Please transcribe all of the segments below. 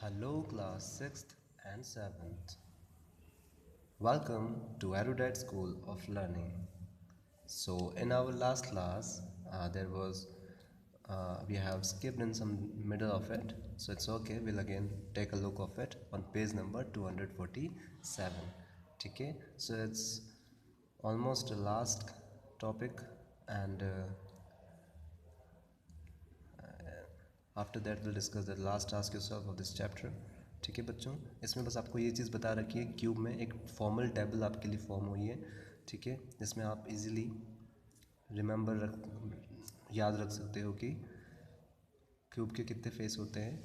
Hello, class 6th and 7th. Welcome to Erudite School of Learning. So, in our last class, we have skipped in some middle of it. So, it's okay. We'll again take a look of it on page number 247. Okay. So, it's almost the last topic, and after that will discuss the last task yourself of this chapter. ठीक है बच्चों, इसमें बस आपको ये चीज़ बता रखी है, क्यूब में एक फॉर्मल टेबल आपके लिए फॉर्म हुई है. ठीक है, जिसमें आप इजीली याद रख सकते हो कि क्यूब के कितने फेस होते हैं,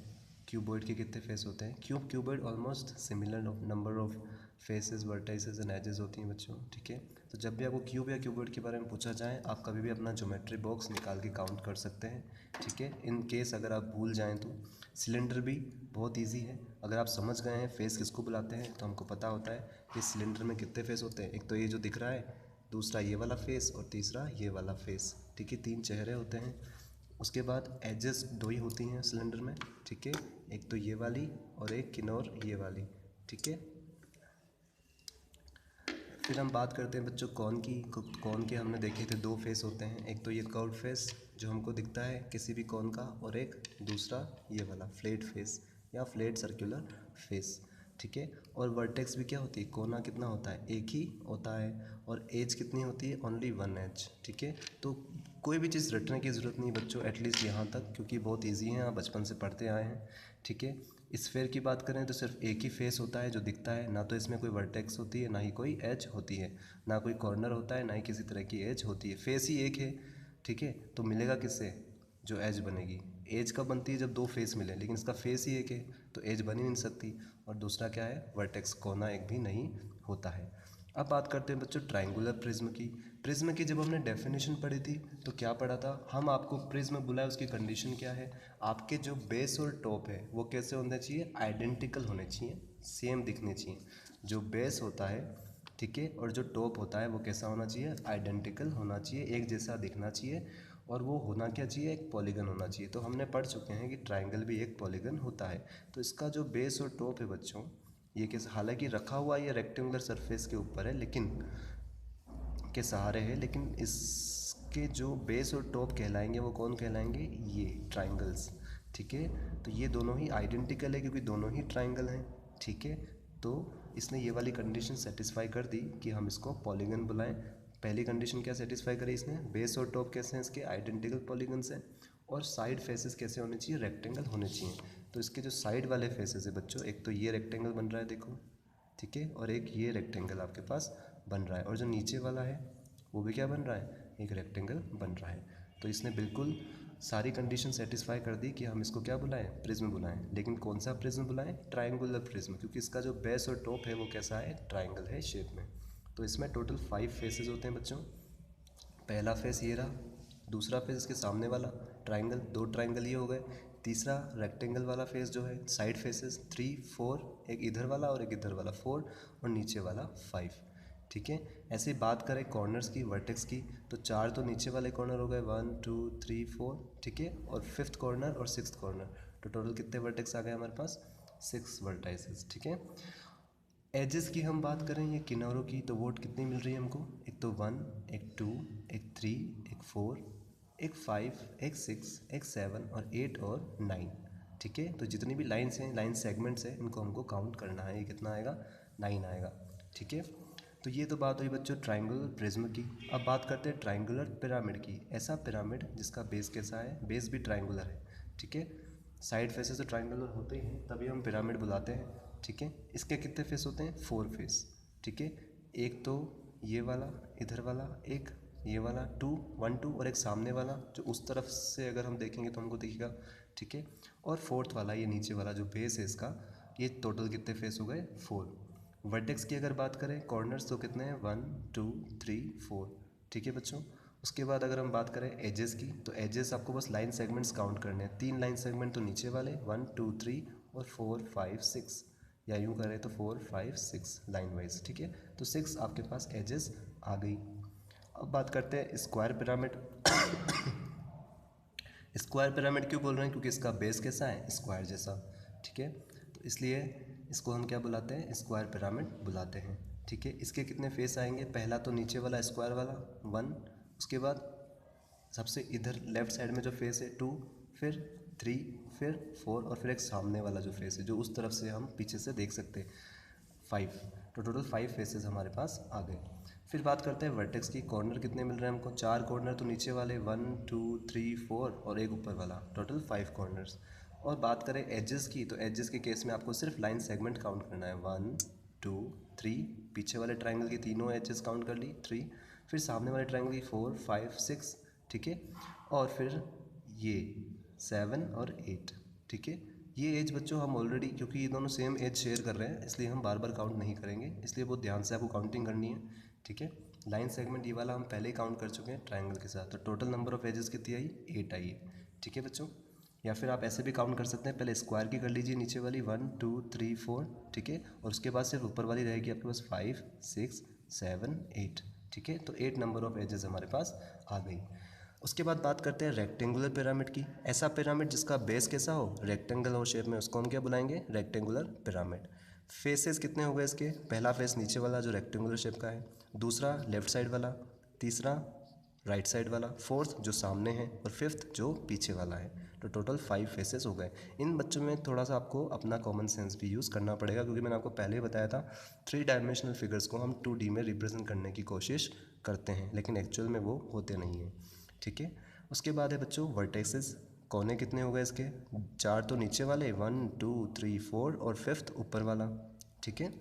क्यूबॉइड के कितने फेस होते हैं. Cuboid almost similar number of faces, vertices and edges होती हैं बच्चों. ठीक है, तो जब भी आपको क्यूब या क्यूबॉइड के बारे में पूछा जाए, आप कभी भी अपना ज्योमेट्री बॉक्स निकाल के काउंट कर सकते हैं. ठीक है, इन केस अगर आप भूल जाएं तो सिलेंडर भी बहुत इजी है. अगर आप समझ गए हैं फेस किसको बुलाते हैं, तो हमको पता होता है कि सिलेंडर में कितने फेस होते हैं. एक तो ये जो दिख रहा है, दूसरा ये वाला फेस और तीसरा ये वाला फेस. ठीक है, 3 चेहरे होते हैं. उसके बाद एजेस 2 ही होती हैं सिलेंडर में. ठीक है, एक तो ये वाली और एक किनोर ये वाली. ठीक है, फिर हम बात करते हैं बच्चों कौन की. कौन के हमने देखे थे 2 फेस होते हैं. एक तो ये कर्व फेस जो हमको दिखता है किसी भी कौन का, और एक दूसरा ये वाला फ्लैट फेस या फ्लैट सर्कुलर फेस. ठीक है, और वर्टेक्स भी क्या होती है, कोना कितना होता है, एक ही होता है. और एज कितनी होती है, ओनली 1 एज. ठीक है, तो कोई भी चीज़ रटने की ज़रूरत नहीं बच्चों, एटलीस्ट यहाँ तक, क्योंकि बहुत ईजी है, आप बचपन से पढ़ते आए हैं. ठीक है, स्फेयर की बात करें तो सिर्फ एक ही फेस होता है जो दिखता है. ना तो इसमें कोई वर्टेक्स होती है, ना ही कोई एज होती है, ना कोई कॉर्नर होता है, ना ही किसी तरह की एज होती है. फेस ही एक है. ठीक है, तो मिलेगा किससे जो एज बनेगी. एज कब बनती है, जब 2 फेस मिले, लेकिन इसका फेस ही एक है तो एज बन ही नहीं सकती. और दूसरा क्या है, वर्टेक्स, कोना एक भी नहीं होता है. अब बात करते हैं बच्चों ट्रायंगुलर प्रिज्म की. प्रिज्म की जब हमने डेफिनेशन पढ़ी थी तो क्या पढ़ा था हम, आपको प्रिज्म बुलाए उसकी कंडीशन क्या है, आपके जो बेस और टॉप है वो कैसे होने चाहिए, आइडेंटिकल होने चाहिए, सेम दिखने चाहिए. जो बेस होता है, ठीक है, और जो टॉप होता है वो कैसा होना चाहिए, आइडेंटिकल होना चाहिए, एक जैसा दिखना चाहिए. और वो होना क्या चाहिए, एक पॉलीगन होना चाहिए. तो हमने पढ़ चुके हैं कि ट्रायंगल भी एक पॉलीगन होता है. तो इसका जो बेस और टॉप है बच्चों, ये कैसे, हालांकि रखा हुआ ये रेक्टेंगुलर सरफेस के ऊपर है, लेकिन के सहारे है, लेकिन इसके जो बेस और टॉप कहलाएंगे वो कौन कहलाएंगे, ये ट्राइंगल्स. ठीक है, तो ये दोनों ही आइडेंटिकल है क्योंकि दोनों ही ट्राइंगल हैं. ठीक है, तो इसने ये वाली कंडीशन सेटिस्फाई कर दी कि हम इसको पॉलीगन बुलाएं. पहली कंडीशन क्या सेटिस्फाई करी इसने, बेस और टॉप कैसे हैं इसके, आइडेंटिकल पॉलीगन्स हैं. और साइड फेसेस कैसे होने चाहिए, रेक्टेंगल होने चाहिए. तो इसके जो साइड वाले फेसेस है बच्चों, एक तो ये रेक्टेंगल बन रहा है देखो. ठीक है, और एक ये रेक्टेंगल आपके पास बन रहा है. और जो नीचे वाला है वो भी क्या बन रहा है, एक रेक्टेंगल बन रहा है. तो इसने बिल्कुल सारी कंडीशन सेटिस्फाई कर दी कि हम इसको क्या बुलाएं, प्रिज्म बुलाएं. लेकिन कौन सा प्रिज्म बुलाएं, ट्रायंगुलर प्रिज्म, क्योंकि इसका जो बेस और टॉप है वो कैसा है, ट्रायंगल है शेप में. तो इसमें टोटल 5 फेसेस होते हैं बच्चों. पहला फेस ये रहा, दूसरा फेस इसके सामने वाला ट्रायंगल, 2 ट्रायंगल ये हो गए. तीसरा रेक्टेंगल वाला फेस जो है, साइड फेसेस 3 4, एक इधर वाला और एक इधर वाला 4, और नीचे वाला 5. ठीक है, ऐसे बात करें कॉर्नर्स की, वर्टेक्स की, तो 4 तो नीचे वाले कॉर्नर हो गए, 1 2 3 4. ठीक है, और 5th कॉर्नर और 6th कॉर्नर, तो टोटल कितने वर्टेक्स आ गए हमारे पास, 6 वर्टाइसेस. ठीक है, एजेस की हम बात करें ये किनारों की, तो वोट कितनी मिल रही है हमको, एक तो 1, एक 2, एक 3, एक 4, एक 5, एक 6, एक 7 और 8 और 9. ठीक है, तो जितनी भी लाइन्स हैं, लाइन सेगमेंट्स हैं, इनको हमको काउंट करना है. ये कितना आएगा, 9 आएगा. ठीक है, तो ये तो बात हुई बच्चों ट्रायंगुलर प्रिज्म की. अब बात करते हैं ट्रायंगुलर पिरामिड की. ऐसा पिरामिड जिसका बेस कैसा है, बेस भी ट्रायंगुलर है. ठीक है, साइड फेसेस तो ट्रायंगुलर होते ही हैं, तभी हम पिरामिड बुलाते हैं. ठीक है, इसके कितने फेस होते हैं, 4 फेस. ठीक है, एक तो ये वाला, इधर वाला, एक ये वाला 2 1 2, और एक सामने वाला जो उस तरफ से अगर हम देखेंगे तो हमको दिखेगा. ठीक है, और 4th वाला ये नीचे वाला जो बेस है इसका, ये टोटल कितने फेस हो गए, 4. वर्टेक्स की अगर बात करें, कॉर्नर्स तो कितने हैं, 1 2 3 4. ठीक है बच्चों, उसके बाद अगर हम बात करें एजेस की, तो एजेस आपको बस लाइन सेगमेंट्स काउंट करने हैं. 3 लाइन सेगमेंट तो नीचे वाले 1 2 3 और 4 5 6, या यूँ करें तो 4 5 6 लाइन वाइज. ठीक है, तो 6 आपके पास एजेस आ गई. अब बात करते हैं स्क्वायर पिरामिड. स्क्वायर पिरामिड क्यों बोल रहे हैं, क्योंकि इसका बेस कैसा है, स्क्वायर जैसा. ठीक है, इसलिए इसको हम क्या बुलाते हैं, स्क्वायर पिरामिड बुलाते हैं। ठीक है, इसके कितने फेस आएंगे, पहला तो नीचे वाला स्क्वायर वाला 1, उसके बाद सबसे इधर लेफ्ट साइड में जो फेस है 2, फिर 3, फिर 4 और फिर एक सामने वाला जो फेस है जो उस तरफ से हम पीछे से देख सकते हैं 5। तो टोटल 5 फेसेस हमारे पास आ गए। फिर बात करते हैं वर्टेक्स की, कॉर्नर कितने मिल रहे हैं हमको, 4 कॉर्नर तो नीचे वाले 1 2 3 4 और एक ऊपर वाला, टोटल 5 कॉर्नर्स। और बात करें एजेस की, तो एजेस के केस में आपको सिर्फ लाइन सेगमेंट काउंट करना है, 1 2 3, पीछे वाले ट्राइंगल की तीनों एजेस काउंट कर ली 3, फिर सामने वाले ट्राइंगल की 4 5 6, ठीक है, और फिर ये 7 और 8, ठीक है। ये एज बच्चों हम ऑलरेडी, क्योंकि ये दोनों सेम एज शेयर कर रहे हैं इसलिए हम बार बार काउंट नहीं करेंगे, इसलिए बहुत ध्यान से आपको काउंटिंग करनी है, ठीक है। लाइन सेगमेंट ये वाला हम पहले ही काउंट कर चुके हैं ट्राइंगल के साथ, तो टोटल नंबर ऑफ एजेस कितनी आई, 8 आई है, ठीक है बच्चों। या फिर आप ऐसे भी काउंट कर सकते हैं, पहले स्क्वायर की कर लीजिए नीचे वाली 1 2 3 4, ठीक है, और उसके बाद सिर्फ ऊपर वाली रहेगी आपके पास 5 6 7 8, ठीक है। तो 8 नंबर ऑफ एजेस हमारे पास आ गई। उसके बाद बात करते हैं रेक्टेंगुलर पिरामिड की। ऐसा पिरामिड जिसका बेस कैसा हो, रेक्टेंगल हो शेप में, उसको हम क्या बुलाएंगे, रेक्टेंगुलर पिरामिड। फेसेस कितने हो गए इसके, पहला फेस नीचे वाला जो रेक्टेंगुलर शेप का है, दूसरा लेफ्ट साइड वाला, तीसरा राइट साइड वाला, फोर्थ जो सामने है और फिफ्थ जो पीछे वाला है। तो टोटल 5 फेसेस हो गए। इन बच्चों में थोड़ा सा आपको अपना कॉमन सेंस भी यूज़ करना पड़ेगा, क्योंकि मैंने आपको पहले ही बताया था 3 डायमेंशनल फिगर्स को हम 2D में रिप्रेजेंट करने की कोशिश करते हैं, लेकिन एक्चुअल में वो होते नहीं हैं, ठीक है। उसके बाद है बच्चों वर्टेक्सेस, कोने कितने हो गए इसके, 4 तो नीचे वाले 1 2 3 4 और फिफ्थ ऊपर वाला, ठीक है।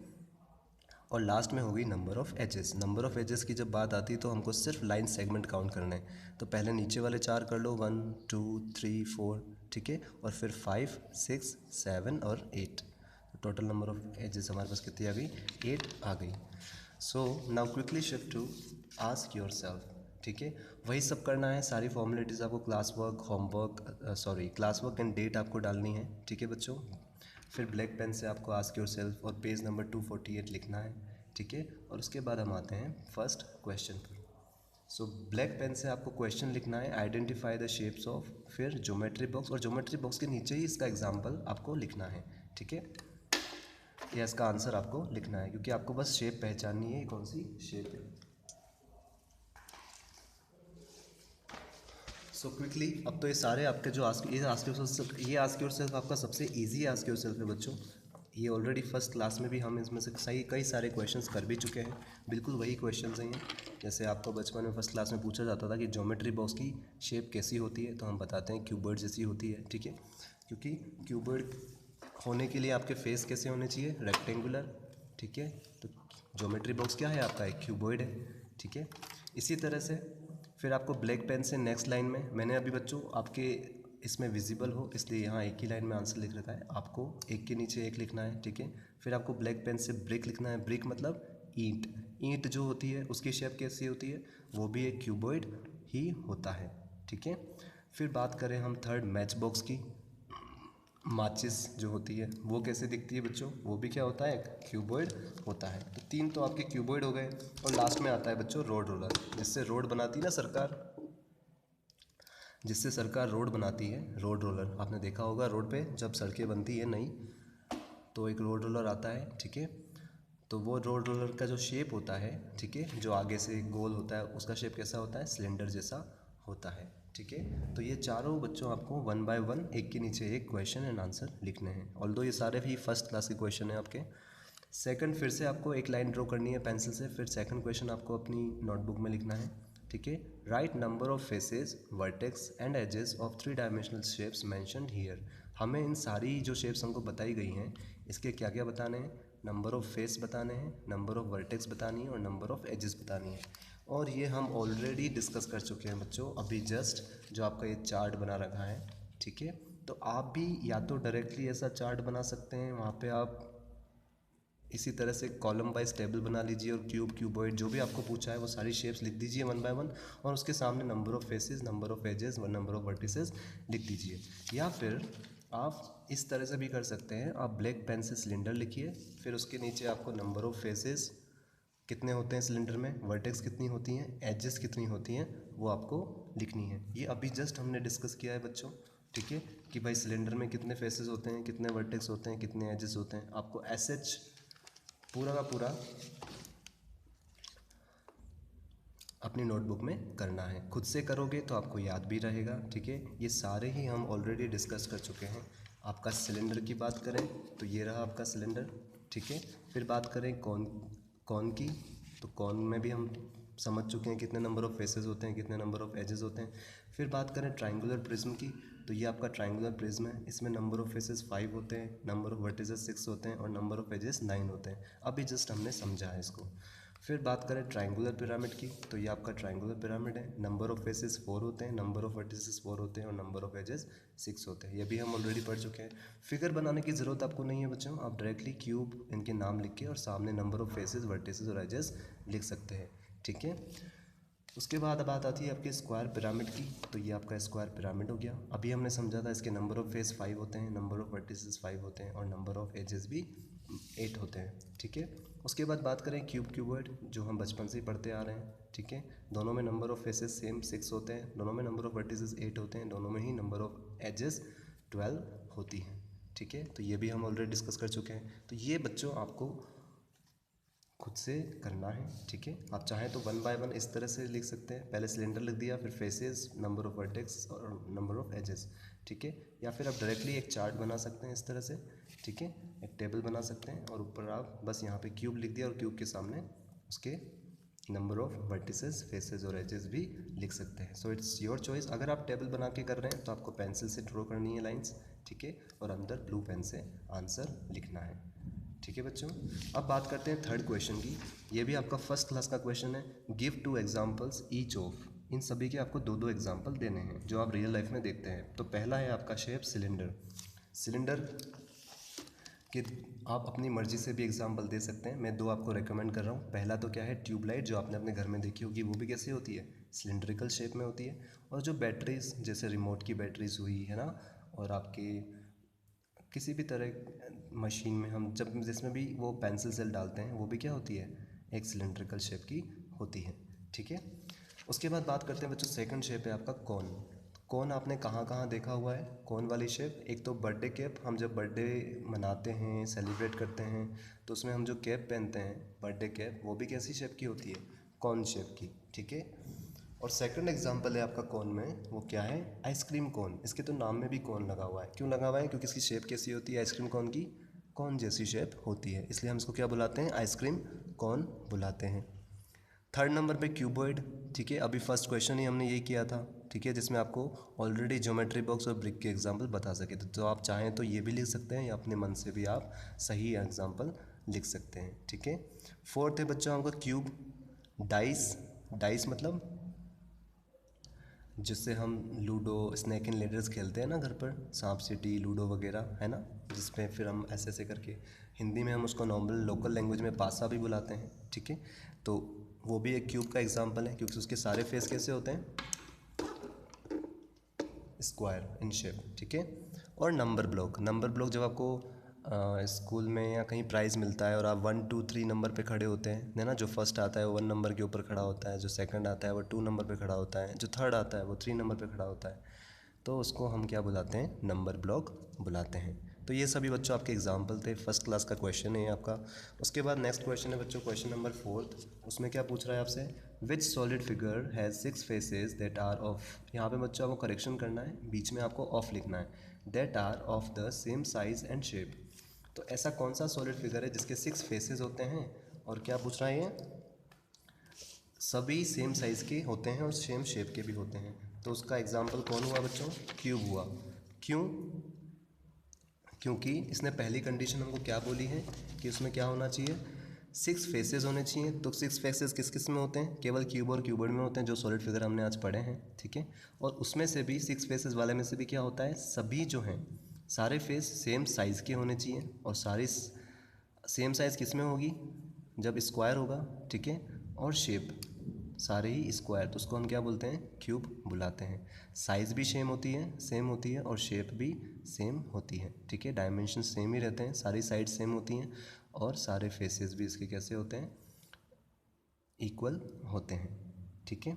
और लास्ट में होगी number of edges. Number of edges की जब बात आती है तो हमको सिर्फ लाइन सेगमेंट काउंट करना है, तो पहले नीचे वाले 4 कर लो, 1 2 3 4, ठीक है, और फिर 5 6 7 और 8। तो टोटल नंबर ऑफ़ एजेस हमारे पास कितनी आ गई, 8 आ गई। So now quickly shift to ask yourself, ठीक है। वही सब करना है, सारी फॉर्मेलिटीज़ आपको class work, homework, class work and date आपको डालनी है, ठीक है बच्चों। फिर ब्लैक पेन से आपको आस्क योर सेल्फ और पेज नंबर 248 लिखना है, ठीक है। और उसके बाद हम आते हैं फर्स्ट क्वेश्चन पर। सो ब्लैक पेन से आपको क्वेश्चन लिखना है, आइडेंटिफाई द शेप्स ऑफ, फिर ज्योमेट्री बॉक्स, और ज्योमेट्री बॉक्स के नीचे ही इसका एग्जाम्पल आपको लिखना है, ठीक है, या इसका आंसर आपको लिखना है, क्योंकि आपको बस शेप पहचाननी है कौन सी शेप है। सो क्विकली, अब तो ये सारे आपके जो आस्क योरसेल्फ आपका सबसे इजी आस्क योरसेल्फ है बच्चों। ये ऑलरेडी फर्स्ट क्लास में भी हम इसमें से कई सारे क्वेश्चंस कर भी चुके हैं, बिल्कुल वही क्वेश्चंस हैं। जैसे आपको बचपन में फर्स्ट क्लास में पूछा जाता था कि ज्योमेट्री बॉक्स की शेप कैसी होती है, तो हम बताते हैं क्यूबॉइड जैसी होती है, ठीक है, क्योंकि क्यूबॉइड होने के लिए आपके फेस कैसे होने चाहिए, रेक्टेंगुलर, ठीक है। तो ज्योमेट्री बॉक्स क्या है आपका, एक क्यूबॉइड है, ठीक है। इसी तरह से फिर आपको ब्लैक पेन से नेक्स्ट लाइन में, मैंने अभी बच्चों आपके इसमें विजिबल हो इसलिए यहाँ एक ही लाइन में आंसर लिख रखा है, आपको एक के नीचे एक लिखना है, ठीक है। फिर आपको ब्लैक पेन से ब्रिक लिखना है, ब्रिक मतलब ईंट, ईंट जो होती है उसकी शेप कैसी होती है, वो भी एक क्यूबॉइड ही होता है, ठीक है। फिर बात करें हम थर्ड मैच बॉक्स की, माचिस जो होती है वो कैसे दिखती है बच्चों, वो भी क्या होता है, क्यूबॉइड होता है। तो 3 तो आपके क्यूबॉइड हो गए, और लास्ट में आता है बच्चों रोड रोलर, जिससे रोड बनाती है ना सरकार, जिससे सरकार रोड बनाती है, रोड रोलर आपने देखा होगा, रोड पे जब सड़कें बनती है नई तो एक रोड रोलर आता है, ठीक है। तो वो रोड रोलर का जो शेप होता है, ठीक है, जो आगे से गोल होता है उसका शेप कैसा होता है, सिलेंडर जैसा होता है, ठीक है। तो ये चारों बच्चों आपको 1 बाय 1 एक के नीचे एक क्वेश्चन एंड आंसर लिखने हैं, ऑल्दो ये सारे भी फर्स्ट क्लास के क्वेश्चन हैं आपके। सेकंड, फिर से आपको एक लाइन ड्रॉ करनी है पेंसिल से, फिर सेकंड क्वेश्चन आपको अपनी नोटबुक में लिखना है, ठीक है। Right number of faces, vertex and edges of 3 dimensional shapes mentioned here. हमें इन सारी जो शेप्स हमको बताई गई हैं इसके क्या क्या बताने हैं, नंबर ऑफ़ फेस बताने हैं, नंबर ऑफ़ वर्टेक्स बतानी है और नंबर ऑफ़ एजेस बतानी है। और ये हम ऑलरेडी डिस्कस कर चुके हैं बच्चों, अभी जस्ट जो आपका ये चार्ट बना रखा है, ठीक है। तो आप भी या तो डायरेक्टली ऐसा चार्ट बना सकते हैं, वहाँ पे आप इसी तरह से कॉलम वाइज टेबल बना लीजिए और क्यूबॉइड जो भी आपको पूछा है वो सारी शेप्स लिख दीजिए 1 बाय 1, और उसके सामने number of faces, number of edges व नंबर ऑफ़ वर्टिसेस लिख दीजिए। या फिर आप इस तरह से भी कर सकते हैं, आप ब्लैक पेन से सिलेंडर लिखिए, फिर उसके नीचे आपको नंबर ऑफ़ फेसेस कितने होते हैं सिलेंडर में, वर्टेक्स कितनी होती हैं, एजेस कितनी होती हैं, वो आपको लिखनी है। ये अभी जस्ट हमने डिस्कस किया है बच्चों, ठीक है, कि भाई सिलेंडर में कितने फेसेस होते हैं, कितने वर्टेक्स होते हैं, कितने एजेस होते हैं, आपको एसएच पूरा का पूरा अपनी नोटबुक में करना है। खुद से करोगे तो आपको याद भी रहेगा। ठीक है, ये सारे ही हम ऑलरेडी डिस्कस कर चुके हैं। आपका सिलेंडर की बात करें तो ये रहा आपका सिलेंडर। ठीक है, फिर बात करें कौन की, तो कौन में भी हम समझ चुके हैं कितने नंबर ऑफ़ फेसेस होते हैं, कितने नंबर ऑफ़ एजेस होते हैं। फिर बात करें ट्रायंगुलर प्रिज्म की, तो ये आपका ट्रायंगुलर प्रिज्म है। इसमें नंबर ऑफ़ फेसेस 5 होते हैं, नंबर ऑफ़ वर्टिसेस 6 होते हैं और नंबर ऑफ़ एजेस 9 होते हैं। अभी जस्ट हमने समझा है इसको। फिर बात करें ट्रायंगुलर पिरामिड की, तो ये आपका ट्रायंगुलर पिरामिड है। नंबर ऑफ़ फेसेस 4 होते हैं, नंबर ऑफ़ वर्टिसेस 4 होते हैं और नंबर ऑफ़ एजेस 6 होते हैं। ये भी हम ऑलरेडी पढ़ चुके हैं। फिगर बनाने की ज़रूरत आपको नहीं है बच्चों, आप डायरेक्टली क्यूब इनके नाम लिख के और सामने नंबर ऑफ़ फेसेस, वर्टिसेस और एजेस लिख सकते हैं। ठीक है, उसके बाद बात आती है आपके स्क्वायर पिरामिड की, तो ये आपका स्क्वायर पिरामिड हो गया। अभी हमने समझा था इसके नंबर ऑफ़ फेस 5 होते हैं, नंबर ऑफ़ वर्टिसेस 5 होते हैं और नंबर ऑफ़ एजेस भी 8 होते हैं। ठीक है, उसके बाद बात करें क्यूबॉइड, जो हम बचपन से ही पढ़ते आ रहे हैं। ठीक है, दोनों में नंबर ऑफ़ फेसेस सेम 6 होते हैं, दोनों में नंबर ऑफ़ वर्टिसेस 8 होते हैं, दोनों में ही नंबर ऑफ़ एजेस 12 होती हैं। ठीक है, तो ये भी हम ऑलरेडी डिस्कस कर चुके हैं। तो ये बच्चों आपको खुद से करना है। ठीक है, आप चाहें तो 1 बाय 1 इस तरह से लिख सकते हैं। पहले सिलेंडर लिख दिया, फिर फेसेस, नंबर ऑफ़ वर्टेक्स और नंबर ऑफ़ एजेस। ठीक है, या फिर आप डायरेक्टली एक चार्ट बना सकते हैं इस तरह से। ठीक है, एक टेबल बना सकते हैं और ऊपर आप बस यहाँ पे क्यूब लिख दिया और क्यूब के सामने उसके नंबर ऑफ़ वर्टिसेस, फेसेस और एजेस भी लिख सकते हैं। So it's your choice. अगर आप टेबल बना के कर रहे हैं तो आपको पेंसिल से ड्रॉ करनी है लाइन्स। ठीक है, और अंदर ब्लू पेन से आंसर लिखना है। ठीक है बच्चों, अब बात करते हैं थर्ड क्वेश्चन की। ये भी आपका फर्स्ट क्लास का क्वेश्चन है। गिव 2 एग्जाम्पल्स ईच ऑफ, इन सभी के आपको 2 एग्जाम्पल देने हैं जो आप रियल लाइफ में देखते हैं। तो पहला है आपका शेप सिलेंडर। सिलेंडर के आप अपनी मर्जी से भी एग्जाम्पल दे सकते हैं। मैं 2 आपको रेकमेंड कर रहा हूँ। पहला तो क्या है, ट्यूबलाइट, जो आपने अपने घर में देखी होगी, वो भी कैसी होती है, सिलेंड्रिकल शेप में होती है। और जो बैटरीज, जैसे रिमोट की बैटरीज हुई है ना, और आपके किसी भी तरह मशीन में हम जब जिसमें भी वो पेंसिल सेल डालते हैं, वो भी क्या होती है, एक सिलेंड्रिकल शेप की होती है। ठीक है, उसके बाद बात करते हैं बच्चों, सेकंड शेप है आपका कॉन। कॉन आपने कहाँ कहाँ देखा हुआ है कॉन वाली शेप? एक तो बर्थडे कैप, हम जब बर्थडे मनाते हैं, सेलिब्रेट करते हैं, तो उसमें हम जो कैप पहनते हैं, बर्थडे कैप, वो भी कैसी शेप की होती है, कॉन शेप की। ठीक है, और सेकंड एग्जांपल है आपका कॉन में, वो क्या है, आइसक्रीम कॉन। इसके तो नाम में भी कॉन लगा हुआ है। क्यों लगा हुआ है? क्योंकि इसकी शेप कैसी होती है आइसक्रीम कॉन की, कॉन जैसी शेप होती है, इसलिए हम इसको क्या बुलाते हैं, आइसक्रीम कॉन बुलाते हैं। थर्ड नंबर पे क्यूबॉइड। ठीक है, अभी फर्स्ट क्वेश्चन ही हमने यही किया था। ठीक है, जिसमें आपको ऑलरेडी ज्योमेट्री बॉक्स और ब्रिक के एग्जाम्पल बता सके थे। तो आप चाहें तो ये भी लिख सकते हैं या अपने मन से भी आप सही एग्जाम्पल लिख सकते हैं। ठीक है, फोर्थ है बच्चों आपका क्यूब। डाइस, डाइस मतलब जिससे हम लूडो, स्नैक एंड लेडर्स खेलते हैं ना घर पर, सांप सीढ़ी, लूडो वगैरह, है ना, जिसमें फिर हम ऐसे ऐसे करके, हिंदी में हम उसको नॉर्मल लोकल लैंग्वेज में पासा भी बुलाते हैं। ठीक है, तो वो भी एक क्यूब का एग्जांपल है, क्योंकि उसके सारे फेस कैसे होते हैं, स्क्वायर इन शेप। ठीक है, और नंबर ब्लॉक, नंबर ब्लॉक जब आपको स्कूल में या कहीं प्राइज़ मिलता है और आप 1 2 3 नंबर पे खड़े होते हैं, है ना, जो फर्स्ट आता है वो 1 नंबर के ऊपर खड़ा होता है, जो सेकंड आता है वो 2 नंबर पे खड़ा होता है, जो थर्ड आता है वो 3 नंबर पे खड़ा होता है, तो उसको हम क्या बुलाते हैं, नंबर ब्लॉक बुलाते हैं। तो ये सभी बच्चों आपके एग्जाम्पल थे, फर्स्ट क्लास का क्वेश्चन है आपका। उसके बाद नेक्स्ट क्वेश्चन है बच्चों, क्वेश्चन नंबर 4। उसमें क्या पूछ रहा है आपसे, which solid figure has 6 faces that are of, यहाँ पे बच्चों आपको करेक्शन करना है, बीच में आपको ऑफ लिखना है, that are of the same size and shape. तो ऐसा कौन सा सॉलिड फिगर है जिसके 6 फेसेस होते हैं, और क्या पूछ रहा है ये, सभी सेम साइज़ के होते हैं और सेम शेप के भी होते हैं। तो उसका एग्जाम्पल कौन हुआ बच्चों, क्यूब हुआ। क्यों? क्योंकि इसने पहली कंडीशन हमको क्या बोली है कि उसमें क्या होना चाहिए, 6 फेसेस होने चाहिए। तो 6 फेसेस किस किस में होते हैं, केवल क्यूब और क्यूबॉइड में होते हैं, जो सॉलिड फिगर हमने आज पढ़े हैं। ठीक है, और उसमें से भी 6 फेसेस वाले में से भी क्या होता है, सभी जो हैं सारे फेस सेम साइज़ के होने चाहिए, और सारी सेम साइज़ किस में होगी, जब स्क्वायर होगा। ठीक है, और शेप सारे ही स्क्वायर, तो उसको हम क्या बोलते हैं, क्यूब बुलाते हैं। साइज़ भी सेम होती है और शेप भी सेम होती है। ठीक है, डायमेंशन सेम ही रहते हैं, सारी साइड सेम होती हैं, और सारे फेसेस भी इसके कैसे होते हैं, इक्वल होते हैं। ठीक है,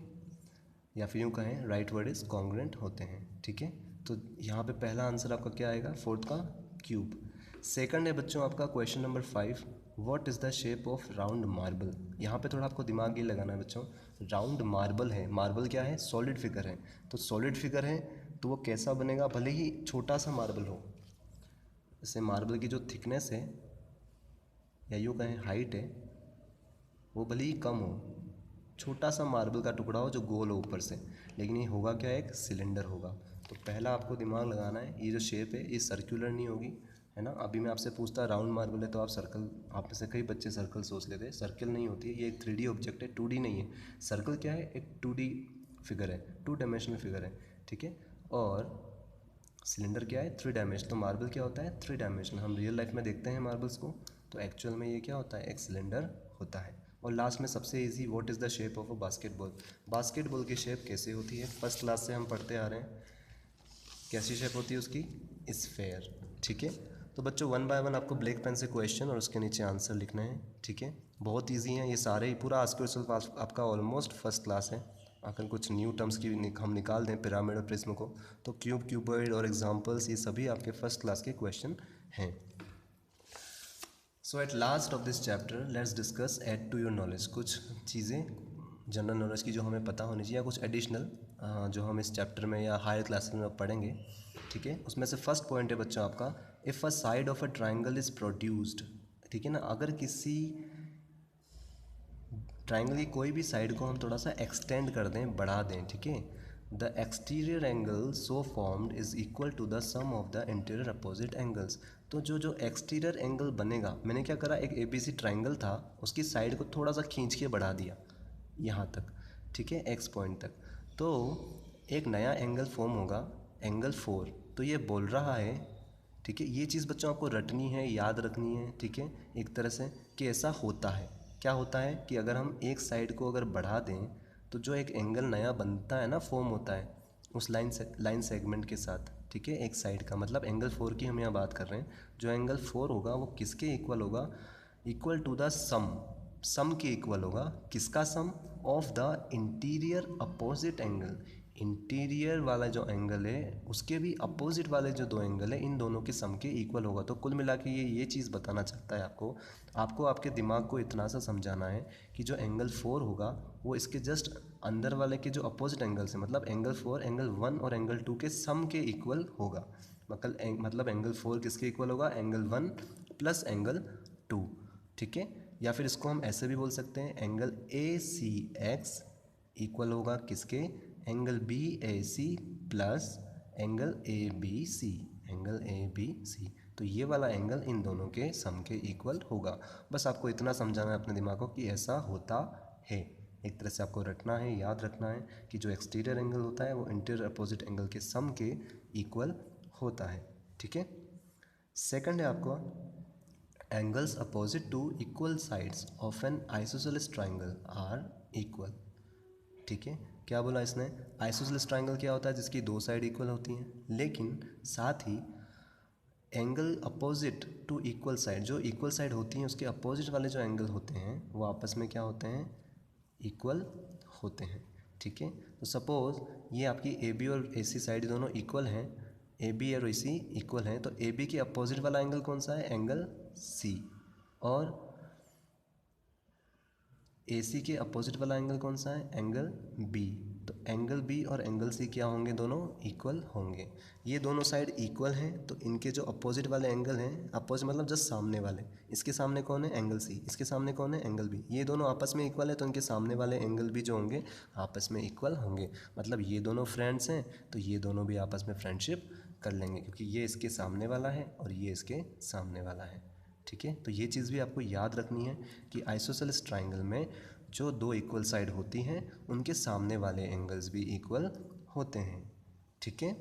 या फिर यूँ कहें, राइट वर्ड इज़ कॉन्ग्रुएंट होते हैं। ठीक है, तो यहाँ पे पहला आंसर आपका क्या आएगा, 4th का क्यूब। सेकंड है बच्चों आपका question number 5, what is the shape of round marble. यहाँ पे थोड़ा आपको दिमाग ये लगाना है बच्चों, राउंड मार्बल है, मार्बल क्या है, सॉलिड फिगर है, तो सॉलिड फिगर है तो वो कैसा बनेगा, भले ही छोटा सा मार्बल हो, जैसे मार्बल की जो थिकनेस है या यूँ कहें हाइट है वो भले ही कम हो, छोटा सा मार्बल का टुकड़ा हो जो गोल हो ऊपर से, लेकिन ये होगा क्या, एक सिलेंडर होगा। तो पहला आपको दिमाग लगाना है, ये जो शेप है ये सर्कुलर नहीं होगी, है ना। अभी मैं आपसे पूछता राउंड मार्बल है तो आप सर्कल, आप में से कई बच्चे सर्कल सोच लेते हैं, सर्कल नहीं होती है, ये एक 3D ऑब्जेक्ट है, 2D नहीं है। सर्कल क्या है, एक 2D फिगर है, 2 डायमेंशनल फिगर है, ठीक है। और सिलेंडर क्या है, 3 डायमेंशनल। तो मार्बल क्या होता है, 3 डायमेंशनल। हम रियल लाइफ में देखते हैं मार्बल्स को, तो एक्चुअल में ये क्या होता है, एक सिलेंडर होता है। और लास्ट में सबसे easy, what is the shape of a basketball. Basketball की शेप कैसे होती है, फर्स्ट क्लास से हम पढ़ते आ रहे हैं, कैसी शेप होती है उसकी, स्फेयर, ठीक है। तो बच्चों 1 बाय 1 आपको ब्लैक पेन से क्वेश्चन और उसके नीचे आंसर लिखना है, ठीक है। बहुत ईजी हैं ये सारे ही, पूरा आज क्वेश्चन आपका ऑलमोस्ट फर्स्ट क्लास है। अगर कुछ न्यू टर्म्स की हम निकाल दें पिरामिड और प्रिज्म को, तो क्यूब, क्यूबॉइड और एग्जांपल्स, ये सभी आपके फर्स्ट क्लास के क्वेश्चन हैं। So at last of this chapter let's discuss add to your knowledge, कुछ चीज़ें जनरल नॉलेज की जो हमें पता होनी चाहिए, या कुछ एडिशनल जो हम इस चैप्टर में या हायर क्लासेस में पढ़ेंगे, ठीक है। उसमें से फर्स्ट पॉइंट है बच्चों आपका, if a side of a triangle is produced, ठीक है ना। अगर किसी ट्राइंगल की कोई भी साइड को हम थोड़ा सा एक्सटेंड कर दें, बढ़ा दें, ठीक है, the exterior angle so formed is equal to the sum of the interior opposite angles. तो जो एक्सटीरियर एंगल बनेगा, मैंने क्या करा, एक ABC ट्राइंगल था, उसकी साइड को थोड़ा सा खींच के बढ़ा दिया यहाँ तक, ठीक है, X पॉइंट तक, तो एक नया एंगल फॉर्म होगा, एंगल 4। तो ये बोल रहा है, ठीक है, ये चीज़ बच्चों आपको रटनी है, याद रखनी है, ठीक है, एक तरह से, कि ऐसा होता है। क्या होता है कि अगर हम एक साइड को अगर बढ़ा दें तो जो एक एंगल नया बनता है ना, फॉर्म होता है उस लाइन सेगमेंट के साथ, ठीक है, एक साइड का, मतलब एंगल 4 की हम यहाँ बात कर रहे हैं। जो एंगल 4 होगा वो किसके इक्वल होगा, इक्वल टू द सम के इक्वल होगा। किसका sum, of the interior opposite angle, interior वाला जो एंगल है उसके भी अपोजिट वाले जो दो एंगल है, इन दोनों के सम के इक्वल होगा। तो कुल मिला के ये चीज़ बताना चाहता है आपको आपके दिमाग को इतना सा समझाना है कि जो एंगल 4 होगा वो इसके जस्ट अंदर वाले के जो अपोजिट एंगल्स हैं, मतलब एंगल 4 एंगल 1 और एंगल 2 के सम के इक्वल होगा। मतलब एंगल 4 किसके इक्वल होगा, एंगल 1 प्लस एंगल 2, ठीक है। या फिर इसको हम ऐसे भी बोल सकते हैं, एंगल ACX इक्वल होगा किसके, angle BAC plus angle ABC, angle ABC। तो ये वाला एंगल इन दोनों के सम के इक्वल होगा। बस आपको इतना समझाना है अपने दिमाग को कि ऐसा होता है। एक तरह से आपको रटना है, याद रखना है कि जो एक्सटीरियर एंगल होता है वो इंटीरियर अपोजिट एंगल के सम के इक्वल होता है, ठीक है। सेकंड है आपको, angles opposite to equal sides of an isosceles triangle are equal, ठीक है। क्या बोला इसने, आइसोसेलेस ट्राइंगल क्या होता है, जिसकी दो साइड इक्वल होती हैं, लेकिन साथ ही angle opposite to equal side, जो इक्वल साइड होती हैं उसके अपोजिट वाले जो एंगल होते हैं वो आपस में क्या होते हैं, इक्वल होते हैं, ठीक है। तो सपोज़ ये आपकी AB और AC साइड दोनों इक्वल हैं, AB और AC इक्वल हैं, तो AB के अपोजिट वाला एंगल कौन सा है, एंगल C, और AC के अपोजिट वाला एंगल कौन सा है, एंगल B। तो एंगल B और एंगल C क्या होंगे, दोनों इक्वल होंगे। ये दोनों साइड इक्वल हैं, तो इनके जो अपोजिट वाले एंगल हैं, अपोजिट मतलब जस्ट सामने वाले, इसके सामने कौन है, एंगल C, इसके सामने कौन है, एंगल B, ये दोनों आपस में इक्वल है, तो इनके सामने वाले एंगल भी जो होंगे आपस में इक्वल होंगे। मतलब ये दोनों फ्रेंड्स हैं तो ये दोनों भी आपस में फ्रेंडशिप कर लेंगे, क्योंकि ये इसके सामने वाला है और ये इसके सामने वाला है, ठीक है। तो ये चीज़ भी आपको याद रखनी है कि आइसोसेलेस ट्राइंगल में जो दो इक्वल साइड होती हैं उनके सामने वाले एंगल्स भी इक्वल होते हैं, ठीक है।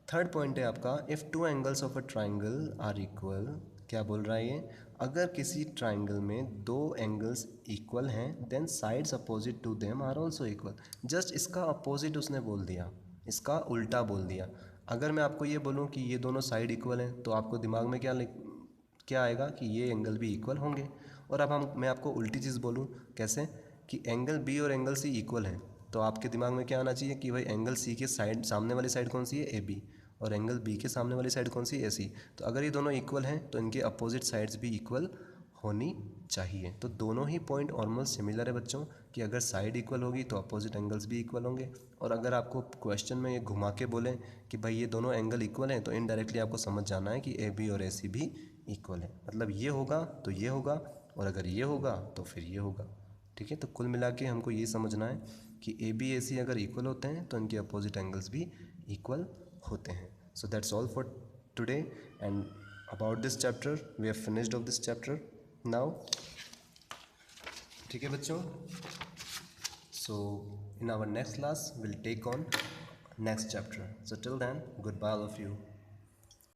थर्ड पॉइंट है आपका, if two angles of a triangle are equal, क्या बोल रहा है ये, अगर किसी ट्राइंगल में दो एंगल्स इक्वल हैं then sides opposite to them are also equal. Just इसका अपोजिट उसने बोल दिया, इसका उल्टा बोल दिया। अगर मैं आपको ये बोलूँ कि ये दोनों साइड इक्वल हैं तो आपको दिमाग में क्या आएगा कि ये एंगल भी इक्वल होंगे। और अब मैं आपको उल्टी चीज़ बोलूँ, कैसे, कि एंगल B और एंगल C इक्वल हैं, तो आपके दिमाग में क्या आना चाहिए कि भाई एंगल C के साइड, सामने वाली साइड कौन सी है, AB, और एंगल बी के सामने वाली साइड कौन सी, ए सी। तो अगर ये दोनों इक्वल हैं तो इनके अपोजिट साइड्स भी इक्वल होनी चाहिए। तो दोनों ही पॉइंट ऑलमोस्ट सिमिलर है बच्चों, कि अगर साइड इक्वल होगी तो अपोजिट एंगल्स भी इक्वल होंगे। और अगर आपको क्वेश्चन में ये घुमा के बोलें कि भाई ये दोनों एंगल इक्वल हैं, तो इनडायरेक्टली आपको समझ जाना है कि ए बी और ए सी भी इक्वल है। मतलब ये होगा तो ये होगा, और अगर ये होगा तो फिर ये होगा। ठीक है, तो कुल मिला के हमको ये समझना है कि ए बी ए सी अगर इक्वल होते हैं तो इनके अपोजिट एंगल्स भी इक्वल होते हैं। So that's all for today and about this chapter we have finished off this chapter now. ठीक है बच्चों, so in our next class will take on next chapter. So till then goodbye all of you.